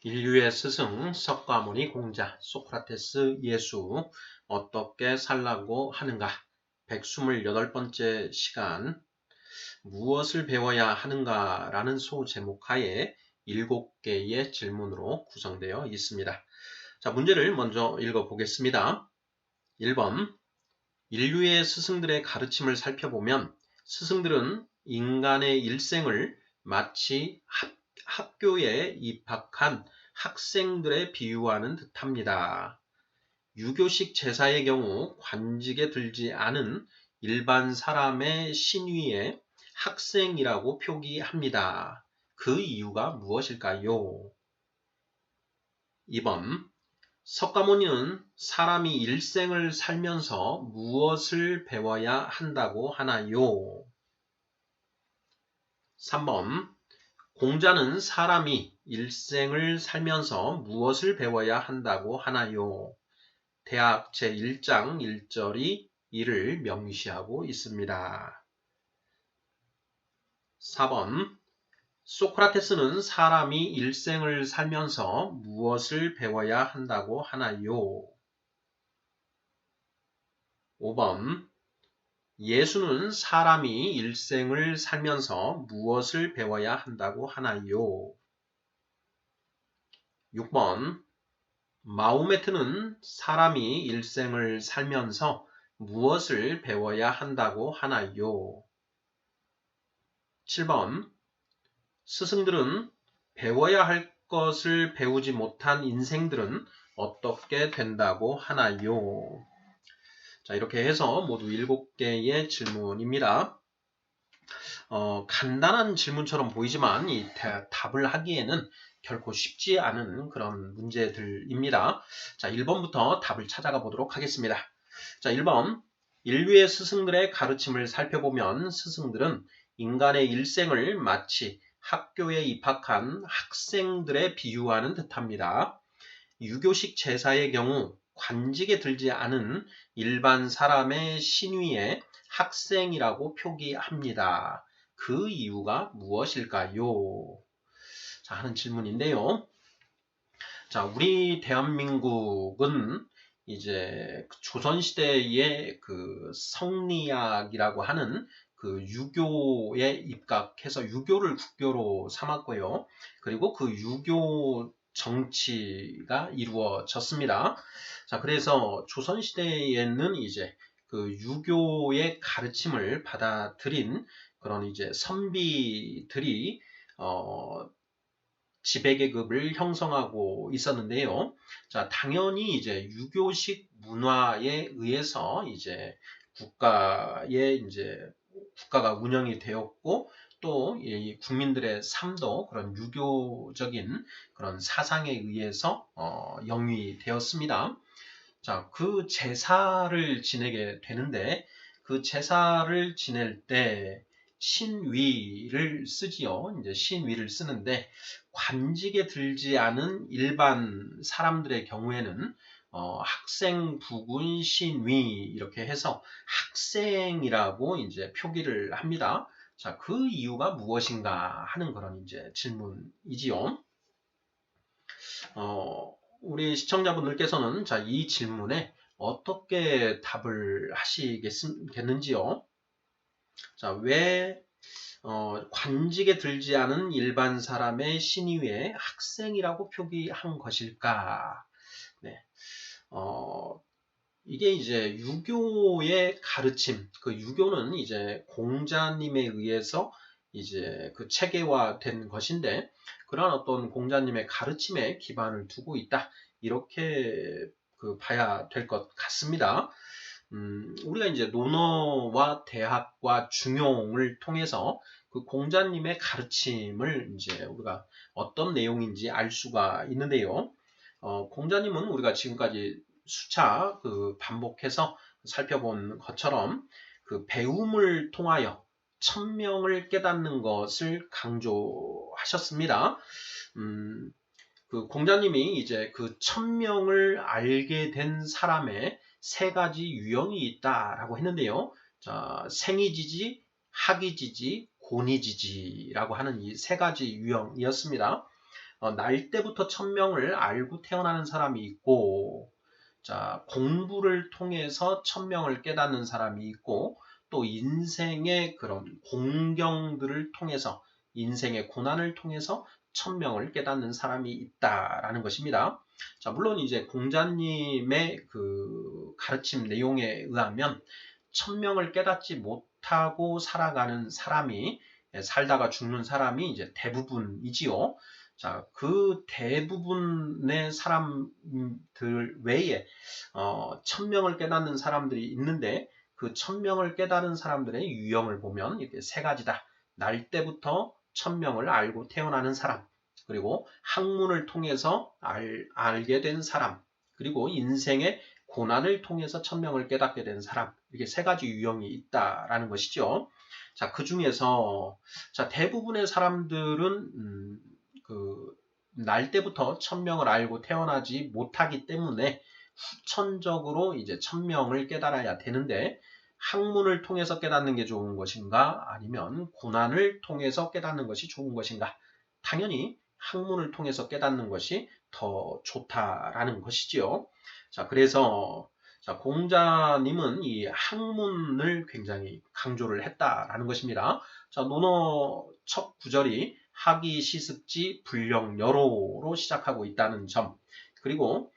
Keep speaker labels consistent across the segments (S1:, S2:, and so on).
S1: 인류의 스승 석가모니 공자 소크라테스 예수 어떻게 살라고 하는가 128번째 시간 무엇을 배워야 하는가 라는 소제목하에 7개의 질문으로 구성되어 있습니다. 자, 문제를 먼저 읽어보겠습니다. 1번 인류의 스승들의 가르침을 살펴보면 스승들은 인간의 일생을 마치 학교에 입학한 학생들에 비유하는 듯합니다. 유교식 제사의 경우 관직에 들지 않은 일반 사람의 신위에 학생이라고 표기합니다. 그 이유가 무엇일까요? 2번 석가모니는 사람이 일생을 살면서 무엇을 배워야 한다고 하나요? 3번 공자는 사람이 일생을 살면서 무엇을 배워야 한다고 하나요? 대학 제1장 1절이 이를 명시하고 있습니다. 4번 소크라테스는 사람이 일생을 살면서 무엇을 배워야 한다고 하나요? 5번 예수는 사람이 일생을 살면서 무엇을 배워야 한다고 하나요? 6번 마호메트는 사람이 일생을 살면서 무엇을 배워야 한다고 하나요? 7번 스승들은 배워야 할 것을 배우지 못한 인생들은 어떻게 된다고 하나요? 자, 이렇게 해서 모두 7개의 질문입니다. 간단한 질문처럼 보이지만 이 답을 하기에는 결코 쉽지 않은 그런 문제들입니다. 자, 1번부터 답을 찾아가 보도록 하겠습니다. 자, 1번 인류의 스승들의 가르침을 살펴보면 스승들은 인간의 일생을 마치 학교에 입학한 학생들에 비유하는 듯합니다. 유교식 제사의 경우 관직에 들지 않은 일반 사람의 신위에 학생이라고 표기합니다. 그 이유가 무엇일까요? 자, 하는 질문인데요. 자, 우리 대한민국은 이제 조선시대의 그 성리학이라고 하는 그 유교에 입각해서 유교를 국교로 삼았고요. 그리고 그 유교 정치가 이루어졌습니다. 자, 그래서 조선시대에는 이제 그 유교의 가르침을 받아들인 그런 이제 선비들이 지배계급을 형성하고 있었는데요. 자, 당연히 이제 유교식 문화에 의해서 이제 국가가 운영이 되었고 또 이 국민들의 삶도 그런 유교적인 그런 사상에 의해서 영위되었습니다. 자, 그 제사를 지내게 되는데 그 제사를 지낼 때 신위를 쓰지요. 이제 신위를 쓰는데 관직에 들지 않은 일반 사람들의 경우에는 학생 부군 신위 이렇게 해서 학생이라고 이제 표기를 합니다. 자, 그 이유가 무엇인가 하는 그런 이제 질문이지요. 우리 시청자분들께서는 자, 이 질문에 어떻게 답을 하시겠는지요? 자, 왜 관직에 들지 않은 일반 사람의 신위에 학생이라고 표기한 것일까? 네. 이게 이제 유교의 가르침, 그 유교는 이제 공자님에 의해서 이제 그 체계화된 것인데, 그런 어떤 공자님의 가르침에 기반을 두고 있다. 이렇게 그 봐야 될 것 같습니다. 우리가 이제 논어와 대학과 중용을 통해서 그 공자님의 가르침을 이제 우리가 어떤 내용인지 알 수가 있는데요. 공자님은 우리가 지금까지 수차 그 반복해서 살펴본 것처럼 그 배움을 통하여 천명을 깨닫는 것을 강조하셨습니다. 그 공자님이 이제 그 천명을 알게 된 사람의 세 가지 유형이 있다라고 했는데요. 자, 생이지지, 학이지지, 고니지지라고 하는 이 세 가지 유형이었습니다. 날 때부터 천명을 알고 태어나는 사람이 있고, 자, 공부를 통해서 천명을 깨닫는 사람이 있고, 또 인생의 그런 공경들을 통해서, 인생의 고난을 통해서 천명을 깨닫는 사람이 있다라는 것입니다. 자, 물론 이제 공자님의 그 가르침 내용에 의하면 천명을 깨닫지 못하고 살아가는 사람이, 살다가 죽는 사람이 이제 대부분이지요. 자, 그 대부분의 사람들 외에 천명을 깨닫는 사람들이 있는데, 그 천명을 깨달은 사람들의 유형을 보면 이렇게 세 가지다. 날 때부터 천명을 알고 태어나는 사람, 그리고 학문을 통해서 알게 된 사람, 그리고 인생의 고난을 통해서 천명을 깨닫게 된 사람, 이렇게 세 가지 유형이 있다라는 것이죠. 자, 그 중에서 자, 대부분의 사람들은 날 때부터 천명을 알고 태어나지 못하기 때문에 후천적으로 이제 천명을 깨달아야 되는데, 학문을 통해서 깨닫는 게 좋은 것인가, 아니면 고난을 통해서 깨닫는 것이 좋은 것인가? 당연히 학문을 통해서 깨닫는 것이 더 좋다라는 것이지요. 자, 그래서 자, 공자님은 이 학문을 굉장히 강조를 했다라는 것입니다. 자, 논어 첫 구절이 학이 시습지 불령여로로 시작하고 있다는 점, 그리고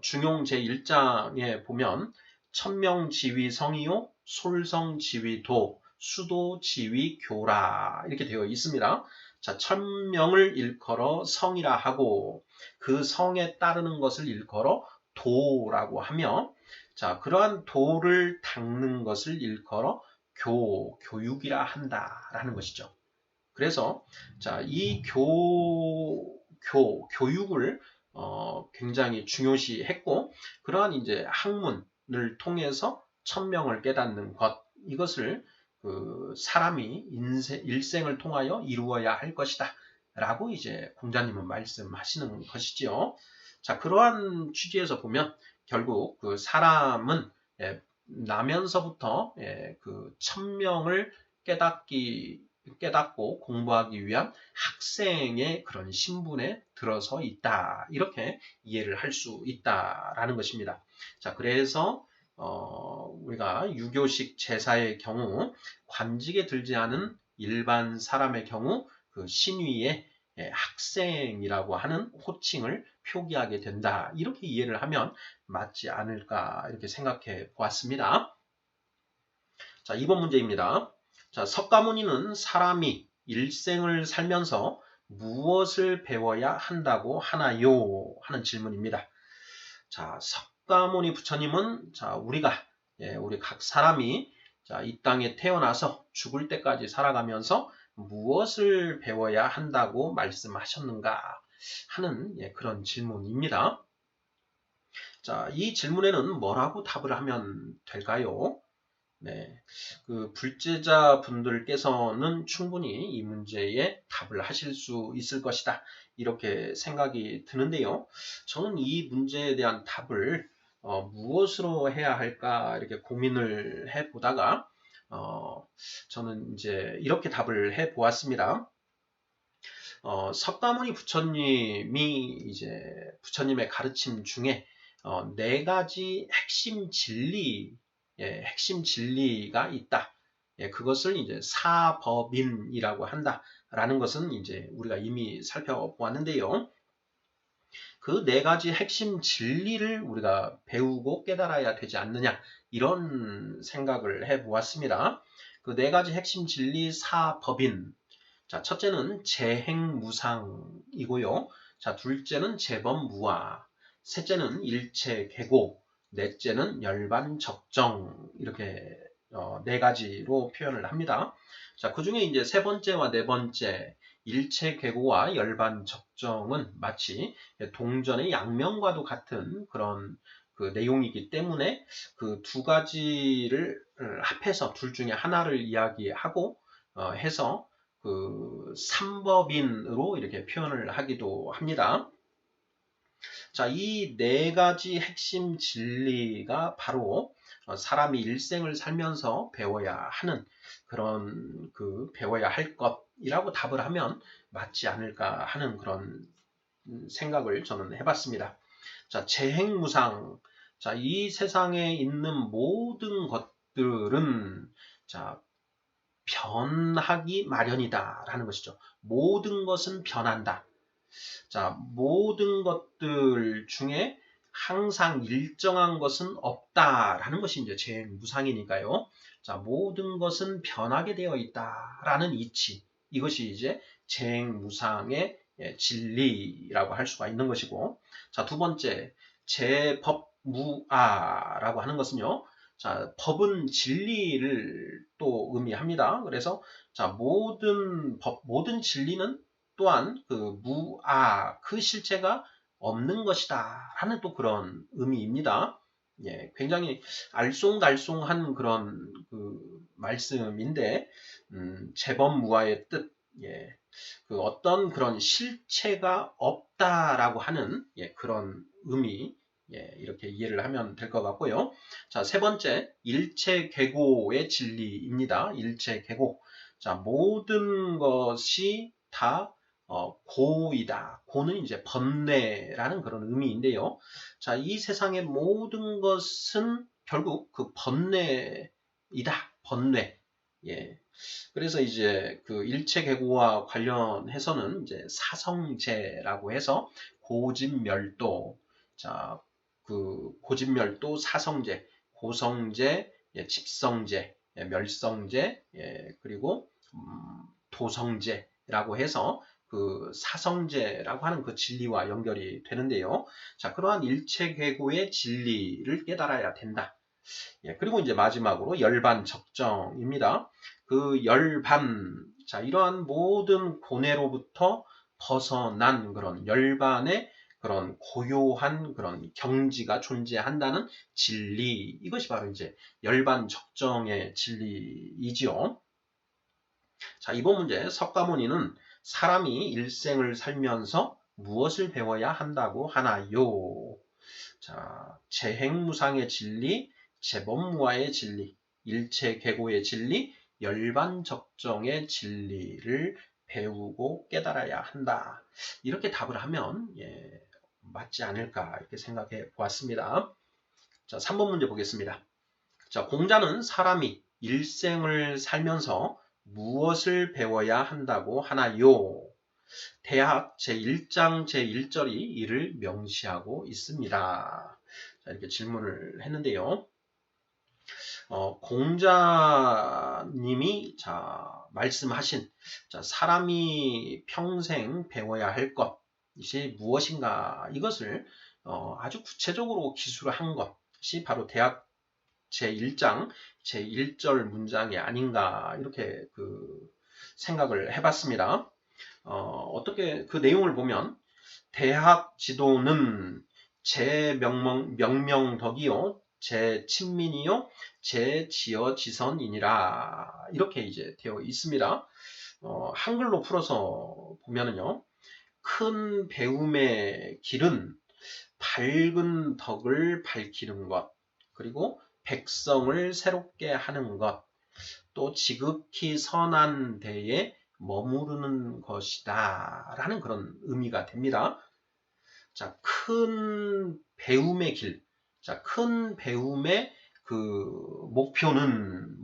S1: 중용 제1장에 보면 천명지위성이요 솔성지위도 수도지위교라 이렇게 되어 있습니다. 자, 천명을 일컬어 성이라 하고, 그 성에 따르는 것을 일컬어 도라고 하며, 자, 그러한 도를 닦는 것을 일컬어 교육이라 한다라는 것이죠. 그래서 자, 이 교육을 굉장히 중요시했고, 그러한 이제 학문을 통해서 천명을 깨닫는 것, 이것을 그 사람이 일생을 통하여 이루어야 할 것이다 라고 이제 공자님은 말씀하시는 것이지요. 자, 그러한 취지에서 보면 결국 그 사람은 나면서부터 그 천명을 깨닫고 공부하기 위한 학생의 그런 신분에 들어서 있다, 이렇게 이해를 할 수 있다라는 것입니다. 자, 그래서 우리가 유교식 제사의 경우 관직에 들지 않은 일반 사람의 경우 그 신위의 학생이라고 하는 호칭을 표기하게 된다, 이렇게 이해를 하면 맞지 않을까 이렇게 생각해 보았습니다. 자, 2번 문제입니다. 자, 석가모니는 사람이 일생을 살면서 무엇을 배워야 한다고 하나요? 하는 질문입니다. 자, 석가모니 부처님은 자, 우리 각 사람이 자, 이 땅에 태어나서 죽을 때까지 살아가면서 무엇을 배워야 한다고 말씀하셨는가 하는 그런 질문입니다. 자, 이 질문에는 뭐라고 답을 하면 될까요? 네, 그 불제자 분들께서는 충분히 이 문제에 답을 하실 수 있을 것이다, 이렇게 생각이 드는데요. 저는 이 문제에 대한 답을 무엇으로 해야 할까 이렇게 고민을 해 보다가 저는 이제 이렇게 답을 해 보았습니다. 석가모니 부처님이 이제 부처님의 가르침 중에 네 가지 핵심 진리가 있다. 그것을 이제 사법인이라고 한다라는 것은 이제 우리가 이미 살펴보았는데요. 그 네 가지 핵심 진리를 우리가 배우고 깨달아야 되지 않느냐, 이런 생각을 해보았습니다. 그 네 가지 핵심 진리 사법인. 자, 첫째는 재행무상이고요. 자, 둘째는 재범무아, 셋째는 일체계고, 넷째는 열반적정, 이렇게 네 가지로 표현을 합니다. 자, 그 중에 이제 세 번째와 네 번째 일체계고와 열반적정은 마치 동전의 양면과도 같은 그런 그 내용이기 때문에 그 두 가지를 합해서 둘 중에 하나를 이야기하고 해서 그 삼법인으로 이렇게 표현을 하기도 합니다. 자, 이 네 가지 핵심 진리가 바로 사람이 일생을 살면서 배워야 하는 그런 배워야 할 것이라고 답을 하면 맞지 않을까 하는 그런 생각을 저는 해봤습니다. 자, 재행무상. 자, 이 세상에 있는 모든 것들은 자, 변하기 마련이다라는 것이죠. 모든 것은 변한다. 자, 모든 것들 중에 항상 일정한 것은 없다라는 것이 이제 재무상이니까요. 자, 모든 것은 변하게 되어 있다라는 이치. 이것이 이제 재무상의 진리라고 할 수가 있는 것이고. 자, 두 번째, 재법무아라고 하는 것은요. 자, 법은 진리를 또 의미합니다. 그래서 자, 모든 법, 모든 진리는 또한 그 그 실체가 없는 것이다 하는 또 그런 의미입니다. 예, 굉장히 알쏭달쏭한 그런 그 말씀인데, 재범무아의 뜻, 예, 그 어떤 그런 실체가 없다라고 하는 그런 의미, 이렇게 이해를 하면 될 것 같고요. 자, 세 번째, 일체계고의 진리입니다. 일체계고. 자, 모든 것이 다 고이다. 고는 이제 번뇌라는 그런 의미인데요. 자, 이 세상의 모든 것은 결국 그 번뇌이다. 번뇌. 예. 그래서 이제 그 일체계고와 관련해서는 이제 사성제라고 해서 고집멸도, 자, 그 고집멸도 사성제, 고성제, 집성제, 멸성제, 그리고 도성제라고 해서 그 사성제라고 하는 그 진리와 연결이 되는데요. 자, 그러한 일체계고의 진리를 깨달아야 된다. 그리고 이제 마지막으로 열반적정입니다. 그 열반, 자, 이러한 모든 고뇌로부터 벗어난 그런 열반의 그런 고요한 그런 경지가 존재한다는 진리, 이것이 바로 이제 열반적정의 진리이지요. 자, 이번 문제 석가모니는 사람이 일생을 살면서 무엇을 배워야 한다고 하나요? 자, 재행무상의 진리, 재범무아의 진리, 일체계고의 진리, 열반적정의 진리를 배우고 깨달아야 한다. 이렇게 답을 하면 맞지 않을까 이렇게 생각해 보았습니다. 자, 3번 문제 보겠습니다. 자, 공자는 사람이 일생을 살면서 무엇을 배워야 한다고 하나요? 대학 제1장 제1절이 이를 명시하고 있습니다. 자, 이렇게 질문을 했는데요. 공자님이 말씀하신 사람이 평생 배워야 할 것이 무엇인가 이것을 아주 구체적으로 기술한 것이 바로 대학 제1장 제1절 문장이 아닌가 이렇게 생각을 해봤습니다. 어떻게 그 내용을 보면 대학 지도는 제 명명덕이요 제 친민이요 제 지어지선이니라 이렇게 이제 되어 있습니다. 한글로 풀어서 보면은요 큰 배움의 길은 밝은 덕을 밝히는 것 그리고 백성을 새롭게 하는 것 또 지극히 선한 데에 머무르는 것이다 라는 그런 의미가 됩니다. 자, 큰 배움의 길. 자, 큰 배움의 그 목표는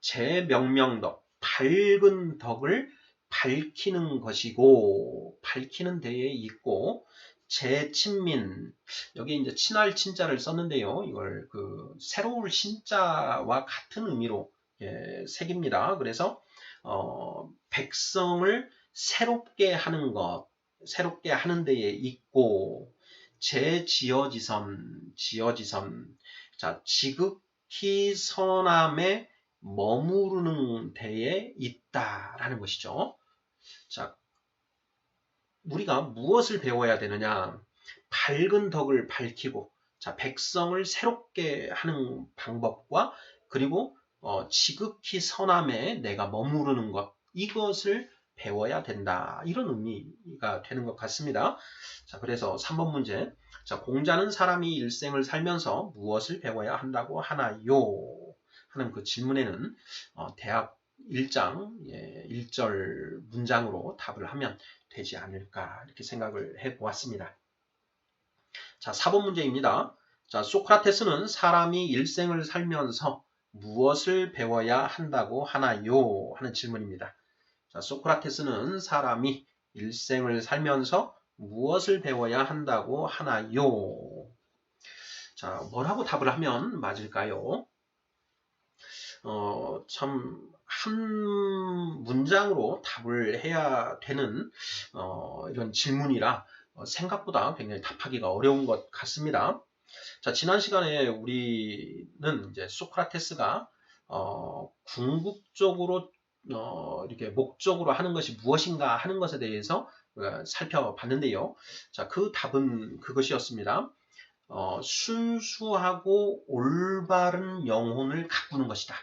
S1: 제명명덕, 밝은 덕을 밝히는 것이고, 밝히는 데에 있고, 제친민, 여기 이제 친할 친자를 썼는데요. 이걸 새로울 신자와 같은 의미로 새깁니다. 그래서, 백성을 새롭게 하는 것, 새롭게 하는 데에 있고, 지어지선, 자, 지극히 선함에 머무르는 데에 있다라는 것이죠. 자, 우리가 무엇을 배워야 되느냐? 밝은 덕을 밝히고, 자, 백성을 새롭게 하는 방법과 그리고 지극히 선함에 내가 머무르는 것, 이것을 배워야 된다. 이런 의미가 되는 것 같습니다. 자, 그래서 3번 문제. 자, 공자는 사람이 일생을 살면서 무엇을 배워야 한다고 하나요? 하는 그 질문에는 대학 1장 1절 문장으로 답을 하면 되지 않을까 이렇게 생각을 해보았습니다. 자, 4번 문제입니다. 자, 소크라테스는 사람이 일생을 살면서 무엇을 배워야 한다고 하나요? 하는 질문입니다. 자, 소크라테스는 사람이 일생을 살면서 무엇을 배워야 한다고 하나요? 자, 뭐라고 답을 하면 맞을까요? 한 문장으로 답을 해야 되는 이런 질문이라 생각보다 굉장히 답하기가 어려운 것 같습니다. 자, 지난 시간에 우리는 이제 소크라테스가 궁극적으로 이렇게 목적으로 하는 것이 무엇인가 하는 것에 대해서 살펴봤는데요. 자, 그 답은 그것이었습니다. 순수하고 올바른 영혼을 가꾸는 것이다.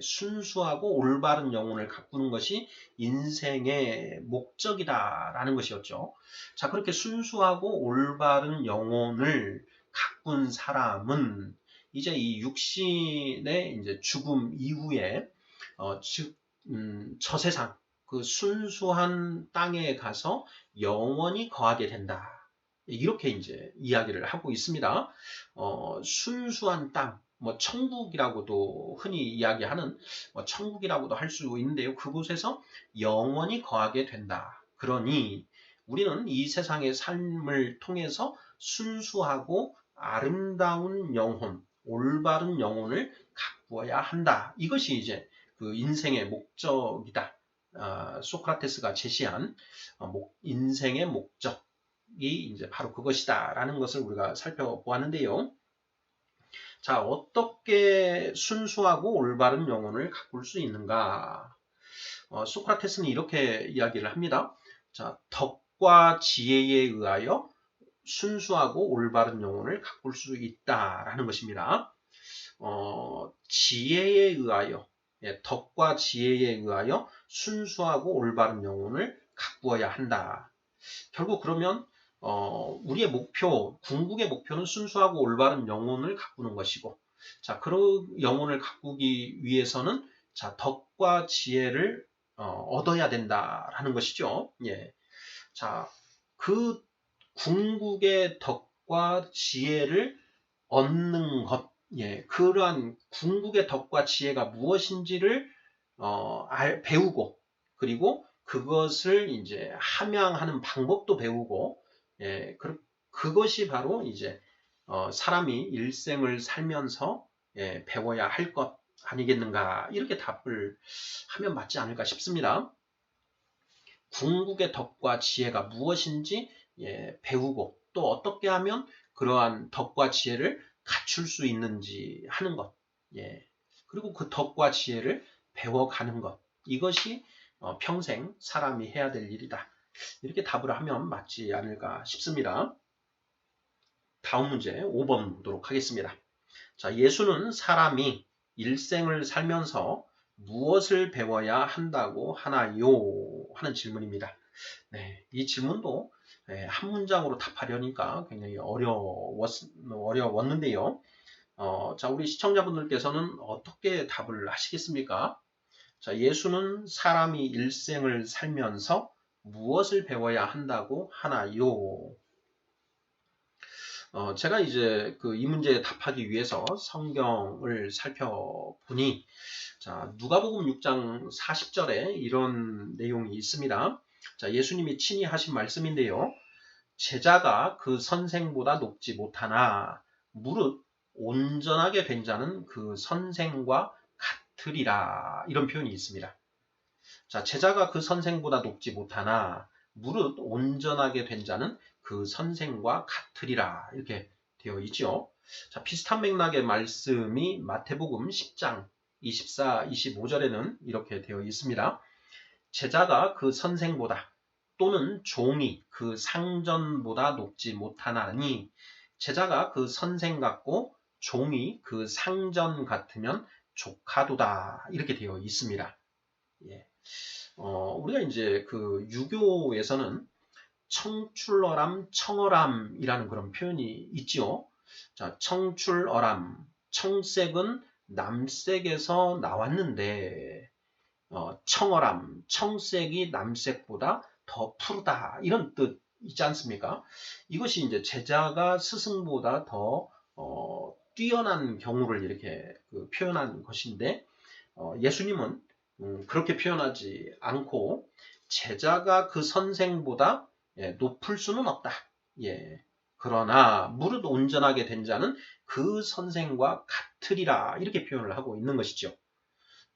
S1: 순수하고 올바른 영혼을 가꾸는 것이 인생의 목적이다라는 것이었죠. 자, 그렇게 순수하고 올바른 영혼을 가꾼 사람은 이제 이 육신의 이제 죽음 이후에 즉 저 세상 그 순수한 땅에 가서 영원히 거하게 된다. 이렇게 이제 이야기를 하고 있습니다. 순수한 땅, 뭐 천국이라고도 흔히 이야기하는 천국이라고도 할 수 있는데요. 그곳에서 영원히 거하게 된다. 그러니 우리는 이 세상의 삶을 통해서 순수하고 아름다운 영혼, 올바른 영혼을 가꾸어야 한다. 이것이 이제 그 인생의 목적이다. 소크라테스가 제시한 인생의 목적이 이제 바로 그것이다라는 것을 우리가 살펴보았는데요. 자, 어떻게 순수하고 올바른 영혼을 가꿀 수 있는가? 소크라테스는 이렇게 이야기를 합니다. 자, 덕과 지혜에 의하여 순수하고 올바른 영혼을 가꿀 수 있다라는 것입니다. 지혜에 의하여, 덕과 지혜에 의하여 순수하고 올바른 영혼을 가꾸어야 한다. 결국 그러면 우리의 목표, 궁극의 목표는 순수하고 올바른 영혼을 가꾸는 것이고, 자, 그런 영혼을 가꾸기 위해서는 자, 덕과 지혜를 얻어야 된다라는 것이죠. 예. 자, 그 궁극의 덕과 지혜를 얻는 것, 그러한 궁극의 덕과 지혜가 무엇인지를 배우고, 그리고 그것을 이제 함양하는 방법도 배우고, 그것이 바로 이제 사람이 일생을 살면서 배워야 할 것 아니겠는가, 이렇게 답을 하면 맞지 않을까 싶습니다. 궁극의 덕과 지혜가 무엇인지 배우고, 또 어떻게 하면 그러한 덕과 지혜를 갖출 수 있는지 하는 것, 그리고 그 덕과 지혜를 배워가는 것, 이것이 평생 사람이 해야 될 일이다. 이렇게 답을 하면 맞지 않을까 싶습니다. 다음 문제 5번 보도록 하겠습니다. 자, 예수는 사람이 일생을 살면서 무엇을 배워야 한다고 하나요? 하는 질문입니다. 네, 이 질문도 한 문장으로 답하려니까 굉장히 어려웠는데요. 자, 우리 시청자분들께서는 어떻게 답을 하시겠습니까? 자, 예수는 사람이 일생을 살면서 무엇을 배워야 한다고 하나요? 제가 이제 이 문제에 답하기 위해서 성경을 살펴보니, 자, 누가복음 6장 40절에 이런 내용이 있습니다. 자, 예수님이 친히 하신 말씀인데요. 제자가 그 선생보다 높지 못하나 무릇 온전하게 된 자는 그 선생과 같으리라. 이런 표현이 있습니다. 자, 제자가 그 선생보다 높지 못하나 무릇 온전하게 된 자는 그 선생과 같으리라. 이렇게 되어 있죠. 자, 비슷한 맥락의 말씀이 마태복음 10장 24, 25절에는 이렇게 되어 있습니다. 제자가 그 선생보다 또는 종이 그 상전보다 높지 못하나니 제자가 그 선생 같고 종이 그 상전 같으면 조카도다. 이렇게 되어 있습니다. 우리가 이제 그 유교에서는 청출어람, 청어람이라는 그런 표현이 있지요. 자, 청출어람, 청색은 남색에서 나왔는데 청어람, 청색이 남색보다 더 푸르다 이런 뜻 있지 않습니까? 이것이 이제 제자가 스승보다 더 뛰어난 경우를 이렇게 표현한 것인데 예수님은 그렇게 표현하지 않고 제자가 그 선생보다 높을 수는 없다. 예. 그러나 무릇 온전하게 된 자는 그 선생과 같으리라 이렇게 표현을 하고 있는 것이죠.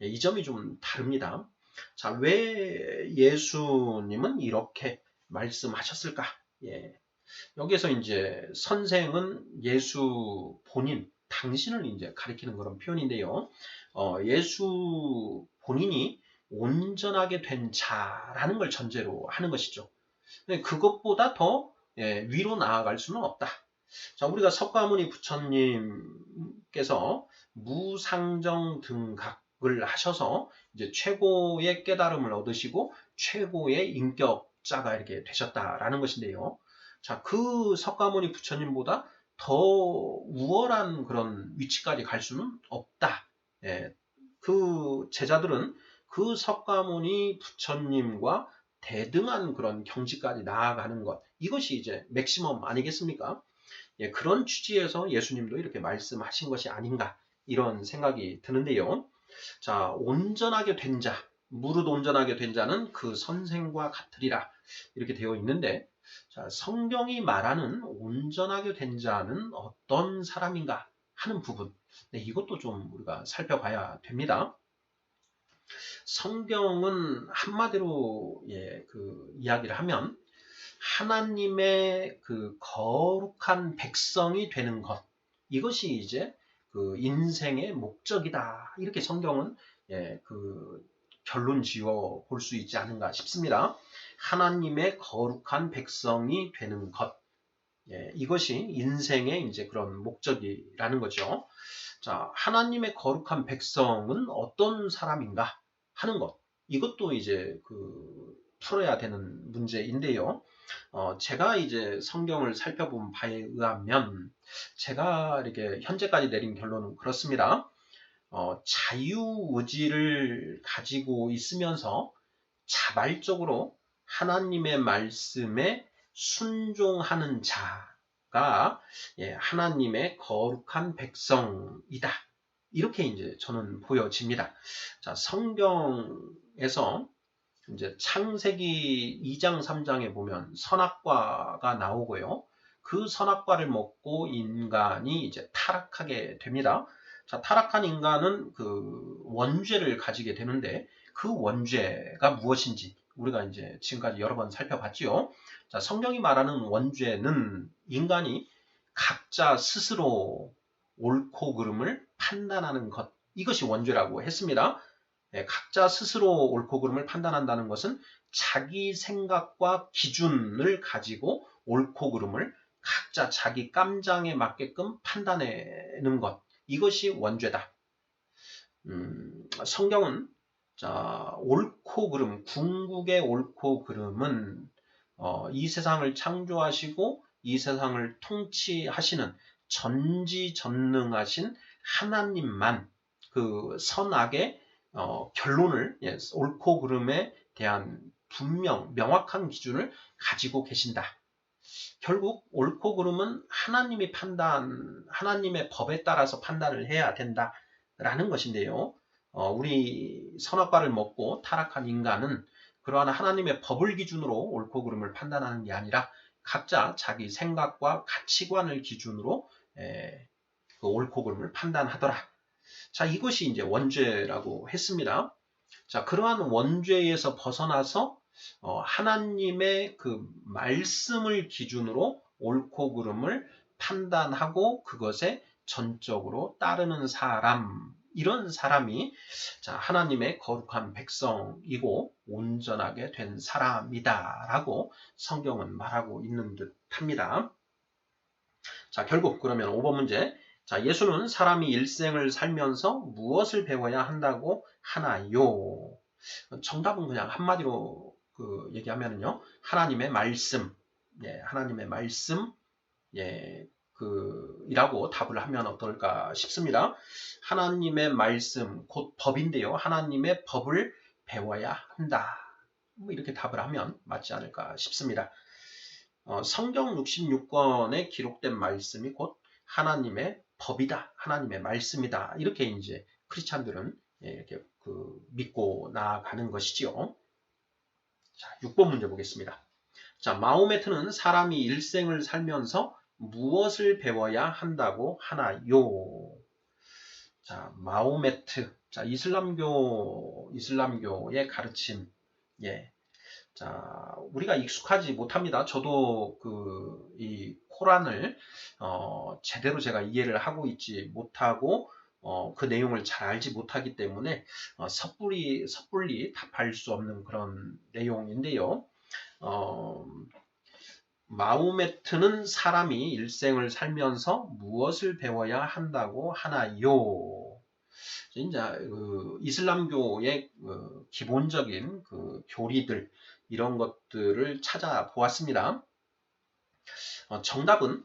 S1: 이 점이 좀 다릅니다. 자, 왜 예수님은 이렇게 말씀하셨을까? 예. 여기서 이제 선생은 예수 본인, 당신을 이제 가리키는 그런 표현인데요. 예수 본인이 온전하게 된 자라는 걸 전제로 하는 것이죠. 그것보다 더 위로 나아갈 수는 없다. 자, 우리가 석가모니 부처님께서 무상정 등각을 하셔서 이제 최고의 깨달음을 얻으시고 최고의 인격자가 이렇게 되셨다라는 것인데요. 자, 그 석가모니 부처님보다 더 우월한 그런 위치까지 갈 수는 없다. 예, 그 제자들은 그 석가모니 부처님과 대등한 그런 경지까지 나아가는 것. 이것이 이제 맥시멈 아니겠습니까? 예, 그런 취지에서 예수님도 이렇게 말씀하신 것이 아닌가 이런 생각이 드는데요. 자, 온전하게 된 자, 무릇 온전하게 된 자는 그 선생과 같으리라 이렇게 되어 있는데 자, 성경이 말하는 온전하게 된 자는 어떤 사람인가 하는 부분 네, 이것도 좀 우리가 살펴봐야 됩니다. 성경은 한마디로 이야기를 하면 하나님의 그 거룩한 백성이 되는 것 이것이 이제 그 인생의 목적이다 이렇게 성경은 결론 지어 볼 수 있지 않은가 싶습니다. 하나님의 거룩한 백성이 되는 것 이것이 인생의 이제 그런 목적이라는 거죠. 자, 하나님의 거룩한 백성은 어떤 사람인가 하는 것 이것도 이제 풀어야 되는 문제인데요. 제가 이제 성경을 살펴본 바에 의하면 제가 이렇게 현재까지 내린 결론은 그렇습니다. 자유의지를 가지고 있으면서 자발적으로 하나님의 말씀에 순종하는 자가 하나님의 거룩한 백성이다. 이렇게 이제 저는 보여집니다. 자, 성경에서 이제 창세기 2장, 3장에 보면 선악과가 나오고요. 그 선악과를 먹고 인간이 이제 타락하게 됩니다. 자, 타락한 인간은 그 원죄를 가지게 되는데 그 원죄가 무엇인지 우리가 이제 지금까지 여러 번 살펴봤지요. 자, 성경이 말하는 원죄는 인간이 각자 스스로 옳고 그름을 판단하는 것 이것이 원죄라고 했습니다. 각자 스스로 옳고 그름을 판단한다는 것은 자기 생각과 기준을 가지고 옳고 그름을 각자 자기 깜장에 맞게끔 판단해내는 것 이것이 원죄다. 성경은 자, 옳고 그름, 궁극의 옳고 그름은 이 세상을 창조하시고 이 세상을 통치하시는 전지전능하신 하나님만 그 선악의 결론을 옳고 그름에 대한 명확한 기준을 가지고 계신다. 결국 옳고 그름은 하나님이 하나님의 법에 따라서 판단을 해야 된다라는 것인데요. 우리 선악과를 먹고 타락한 인간은 그러한 하나님의 법을 기준으로 옳고 그름을 판단하는 게 아니라 각자 자기 생각과 가치관을 기준으로 그 옳고 그름을 판단하더라. 자, 이것이 이제 원죄라고 했습니다. 자, 그러한 원죄에서 벗어나서 하나님의 그 말씀을 기준으로 옳고 그름을 판단하고 그것에 전적으로 따르는 사람, 이런 사람이 자, 하나님의 거룩한 백성이고 온전하게 된 사람이다라고 성경은 말하고 있는 듯합니다. 자, 결국 그러면 5번 문제. 자, 예수는 사람이 일생을 살면서 무엇을 배워야 한다고 하나요? 정답은 그냥 한마디로 얘기하면요. 하나님의 말씀. 하나님의 말씀. 이라고 답을 하면 어떨까 싶습니다. 하나님의 말씀, 곧 법인데요. 하나님의 법을 배워야 한다. 뭐 이렇게 답을 하면 맞지 않을까 싶습니다. 성경 66권에 기록된 말씀이 곧 하나님의 법이다. 하나님의 말씀이다. 이렇게 이제 크리스찬들은 이렇게 믿고 나아가는 것이지요. 자, 6번 문제 보겠습니다. 자, 마호메트는 사람이 일생을 살면서 무엇을 배워야 한다고 하나요? 자, 마호메트. 자, 이슬람교의 가르침. 예. 자, 우리가 익숙하지 못합니다. 저도 이 코란을 제대로 제가 이해를 하고 있지 못하고 그 내용을 잘 알지 못하기 때문에 섣불리 답할 수 없는 그런 내용인데요. 마호메트는 사람이 일생을 살면서 무엇을 배워야 한다고 하나요? 이제 이슬람교의 기본적인 교리들 이런 것들을 찾아보았습니다. 정답은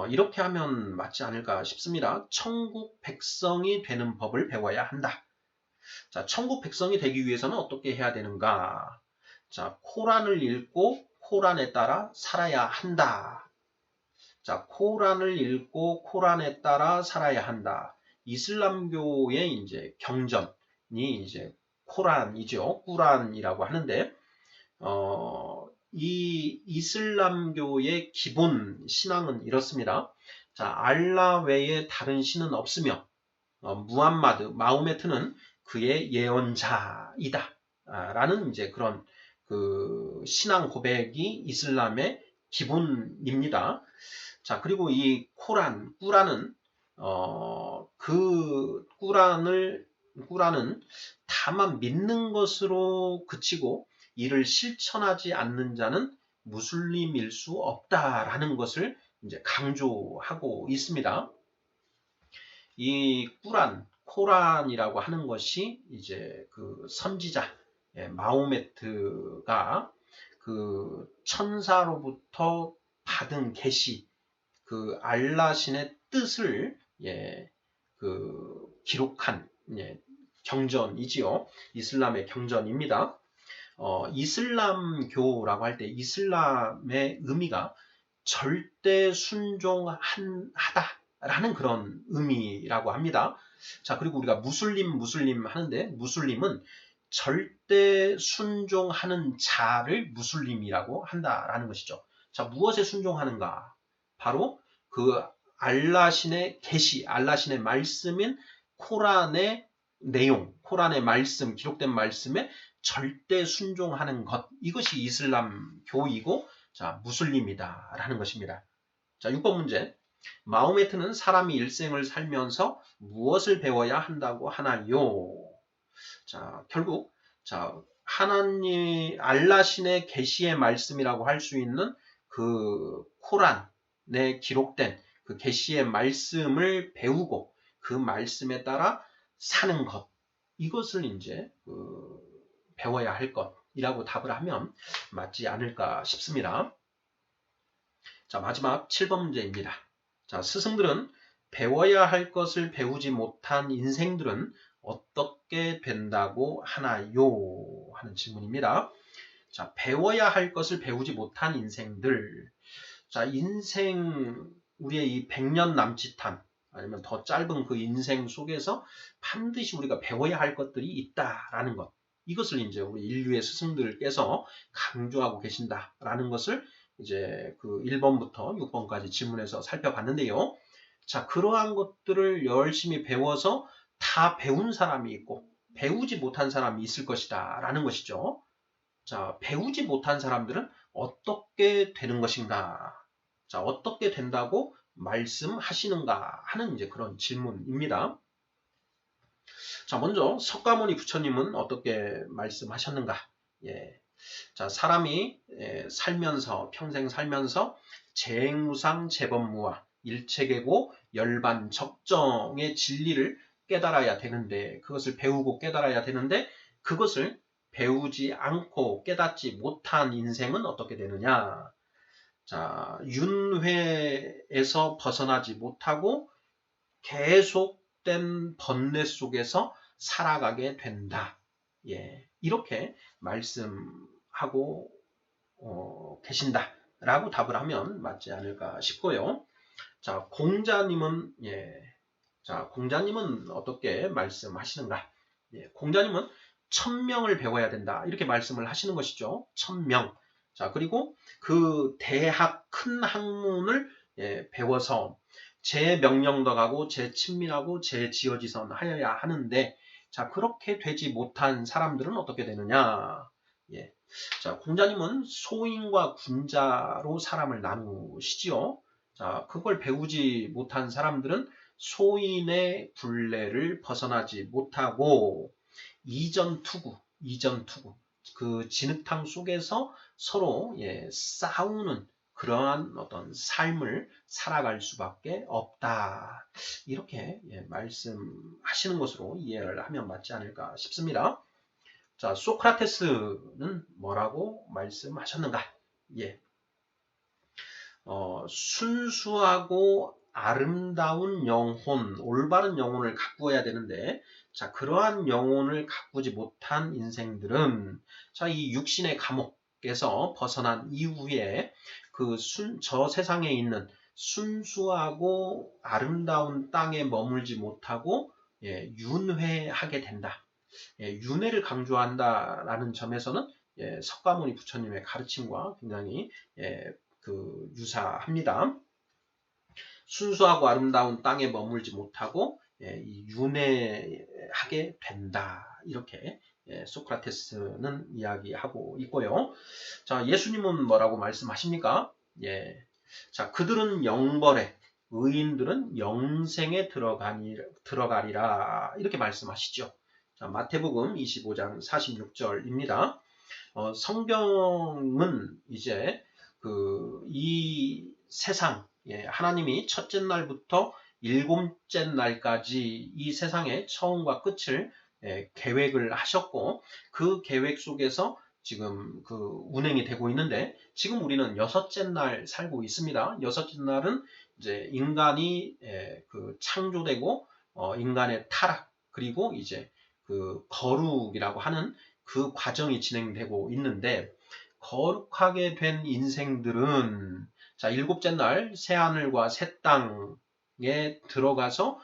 S1: 이렇게 하면 맞지 않을까 싶습니다. 천국 백성이 되는 법을 배워야 한다. 자, 천국 백성이 되기 위해서는 어떻게 해야 되는가? 자, 코란을 읽고 코란에 따라 살아야 한다. 자, 코란을 읽고 코란에 따라 살아야 한다. 이슬람교의 이제 경전이 이제 코란이죠. 꾸란이라고 하는데, 이 이슬람교의 기본 신앙은 이렇습니다. 자, 알라 외에 다른 신은 없으며, 마호메트는 그의 예언자이다. 라는 이제 그런 신앙 고백이 이슬람의 기본입니다. 자, 그리고 이 꾸란은 꾸란은 다만 믿는 것으로 그치고 이를 실천하지 않는 자는 무슬림일 수 없다라는 것을 이제 강조하고 있습니다. 이 코란이라고 하는 것이 이제 선지자 마호메트가 천사로부터 받은 계시 알라신의 뜻을 기록한 경전이지요. 이슬람의 경전입니다. 이슬람교라고 할 때 이슬람의 의미가 절대 순종하다라는 그런 의미라고 합니다. 자, 그리고 우리가 무슬림 하는데 무슬림은 절대 순종하는 자를 무슬림이라고 한다라는 것이죠. 자, 무엇에 순종하는가? 바로 알라신의 계시, 알라신의 말씀인 코란의 내용, 코란의 말씀, 기록된 말씀에 절대 순종하는 것. 이것이 이슬람교이고, 자, 무슬림이다라는 것입니다. 자, 6번 문제. 마호메트는 사람이 일생을 살면서 무엇을 배워야 한다고 하나요? 자, 결국, 알라신의 계시의 말씀이라고 할 수 있는 코란에 기록된 계시의 말씀을 배우고 그 말씀에 따라 사는 것. 이것을 이제 배워야 할 것이라고 답을 하면 맞지 않을까 싶습니다. 자, 마지막 7번 문제입니다. 자, 스승들은 배워야 할 것을 배우지 못한 인생들은 어떻게 된다고 하나요? 하는 질문입니다. 자, 배워야 할 것을 배우지 못한 인생들. 자, 우리의 이 100년 남짓한 아니면 더 짧은 그 인생 속에서 반드시 우리가 배워야 할 것들이 있다라는 것. 이것을 이제 우리 인류의 스승들께서 강조하고 계신다라는 것을 이제 1번부터 6번까지 질문에서 살펴봤는데요. 자, 그러한 것들을 열심히 배워서 다 배운 사람이 있고 배우지 못한 사람이 있을 것이다 라는 것이죠. 자, 배우지 못한 사람들은 어떻게 되는 것인가? 자, 어떻게 된다고 말씀하시는가 하는 이제 그런 질문입니다. 자, 먼저 석가모니 부처님은 어떻게 말씀하셨는가? 자, 사람이 평생 살면서 재무상 재범무와 일체계고 열반 적정의 진리를 깨달아야 되는데 그것을 배우고 깨달아야 되는데 그것을 배우지 않고 깨닫지 못한 인생은 어떻게 되느냐? 자, 윤회에서 벗어나지 못하고 계속된 번뇌 속에서 살아가게 된다. 이렇게 말씀하고 계신다라고 답을 하면 맞지 않을까 싶고요. 자, 공자님은 공자님은 어떻게 말씀하시는가? 공자님은 1000명을 배워야 된다. 이렇게 말씀을 하시는 것이죠. 1000명. 자, 그리고 그 대학 큰 학문을 배워서 제 명령덕하고 제 친밀하고 제 지어지선 하여야 하는데, 자, 그렇게 되지 못한 사람들은 어떻게 되느냐? 자, 공자님은 소인과 군자로 사람을 나누시지요. 자, 그걸 배우지 못한 사람들은 소인의 굴레를 벗어나지 못하고 이전투구, 그 진흙탕 속에서 서로 싸우는 그러한 어떤 삶을 살아갈 수밖에 없다. 이렇게 말씀하시는 것으로 이해를 하면 맞지 않을까 싶습니다. 자, 소크라테스는 뭐라고 말씀하셨는가? 순수하고 아름다운 영혼, 올바른 영혼을 가꾸어야 되는데, 자, 그러한 영혼을 가꾸지 못한 인생들은, 자, 이 육신의 감옥에서 벗어난 이후에 저 세상에 있는 순수하고 아름다운 땅에 머물지 못하고 윤회하게 된다. 윤회를 강조한다라는 점에서는 석가모니 부처님의 가르침과 굉장히 유사합니다. 순수하고 아름다운 땅에 머물지 못하고 윤회하게 된다. 이렇게 소크라테스는 이야기하고 있고요. 자, 예수님은 뭐라고 말씀하십니까? 자, 그들은 영벌에, 의인들은 영생에 들어가리라. 이렇게 말씀하시죠. 자, 마태복음 25장 46절입니다. 성경은 이제 이 세상, 하나님이 첫째 날부터 일곱째 날까지 이 세상의 처음과 끝을 계획을 하셨고, 그 계획 속에서 지금 운행이 되고 있는데, 지금 우리는 여섯째 날 살고 있습니다. 여섯째 날은 이제 인간이 창조되고 인간의 타락, 그리고 이제 거룩이라고 하는 그 과정이 진행되고 있는데, 거룩하게 된 인생들은 자, 일곱째 날 새하늘과 새 땅에 들어가서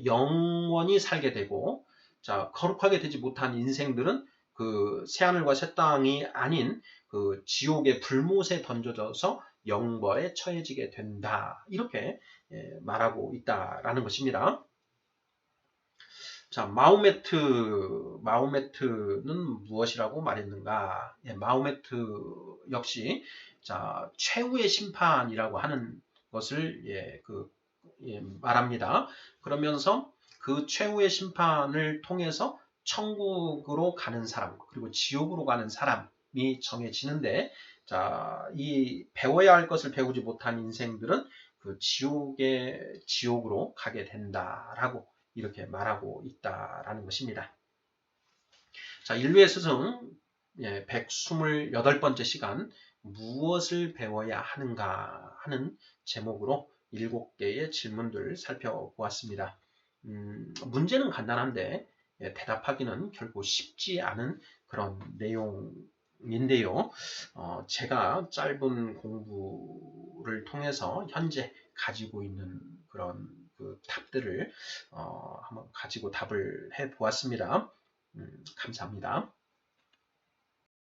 S1: 영원히 살게 되고, 자, 거룩하게 되지 못한 인생들은 새하늘과 새 땅이 아닌 지옥의 불못에 던져져서 영벌에 처해지게 된다. 이렇게 말하고 있다라는 것입니다. 자, 마호메트는 무엇이라고 말했는가? 마호메트 역시 자, 최후의 심판이라고 하는 것을 말합니다. 그러면서 그 최후의 심판을 통해서 천국으로 가는 사람, 그리고 지옥으로 가는 사람이 정해지는데, 자, 이 배워야 할 것을 배우지 못한 인생들은 지옥으로 가게 된다라고 이렇게 말하고 있다라는 것입니다. 자, 인류의 스승 128번째 시간, 무엇을 배워야 하는가 하는 제목으로 7개의 질문들을 살펴보았습니다. 문제는 간단한데 대답하기는 결코 쉽지 않은 그런 내용인데요. 제가 짧은 공부를 통해서 현재 가지고 있는 그런 답들을 한번 가지고 답을 해보았습니다. 감사합니다.